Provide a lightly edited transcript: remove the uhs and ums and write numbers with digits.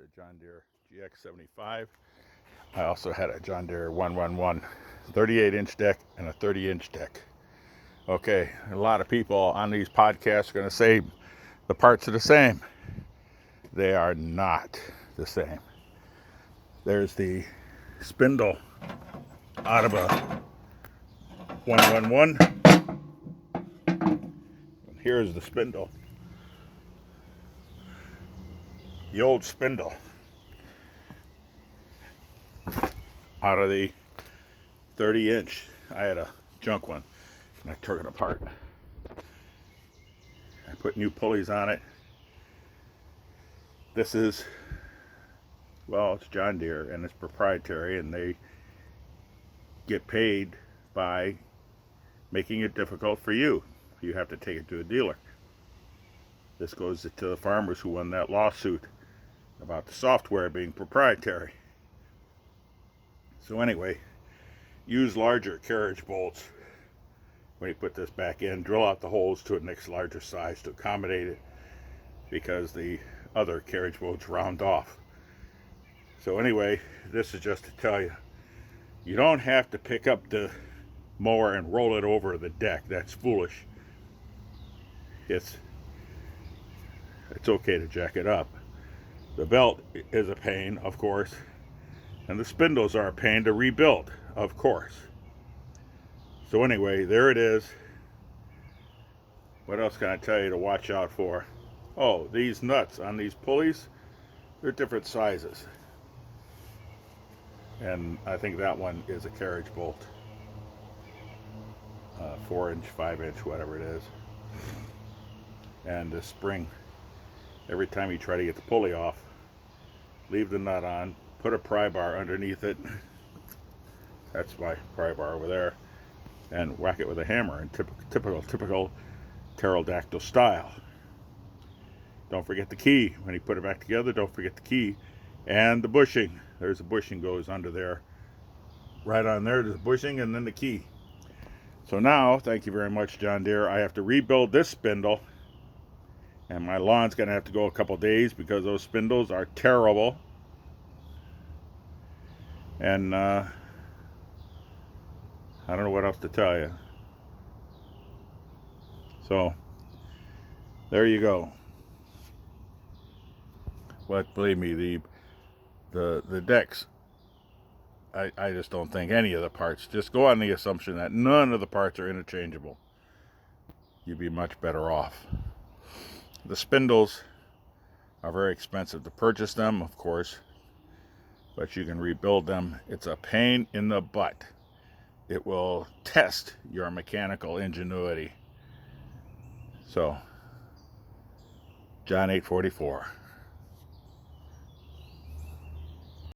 a John Deere GX75. I also had a John Deere 111 38-inch deck and a 30-inch deck. Okay, a lot of people on these podcasts are going to say the parts are the same. They are not the same. There's the spindle out of a 111. And here's the spindle. The old spindle out of the 30-inch. I had a junk one and I took it apart. I put new pulleys on it. This is, well, it's John Deere and it's proprietary, and they get paid by making it difficult for you. You have to take it to a dealer. This goes to the farmers who won that lawsuit about the software being proprietary. So anyway, use larger carriage bolts when you put this back in. Drill out the holes to a next larger size to accommodate it, because the other carriage bolts round off. So anyway, this is just to tell you, you don't have to pick up the mower and roll it over the deck. That's foolish. It's okay to jack it up. The belt is a pain, of course, and the spindles are a pain to rebuild, of course. So anyway, there it is. What else can I tell you to watch out for? Oh, these nuts on these pulleys, they're different sizes. And I think that one is a carriage bolt. 4-inch, 5-inch, whatever it is. And the spring, every time you try to get the pulley off, leave the nut on, put a pry bar underneath it. That's my pry bar over there. And whack it with a hammer in typical pterodactyl style. Don't forget the key. When you put it back together, don't forget the key. And the bushing. There's a bushing goes under there. Right on there, there's a bushing and then the key. So now, thank you very much, John Deere. I have to rebuild this spindle. And my lawn's going to have to go a couple days because those spindles are terrible. And I don't know what else to tell you. So, there you go. But believe me, the decks, I just don't think any of the parts, just go on the assumption that none of the parts are interchangeable. You'd be much better off. The spindles are very expensive to purchase them, of course, but you can rebuild them. It's a pain in the butt. It will test your mechanical ingenuity. So, John 844.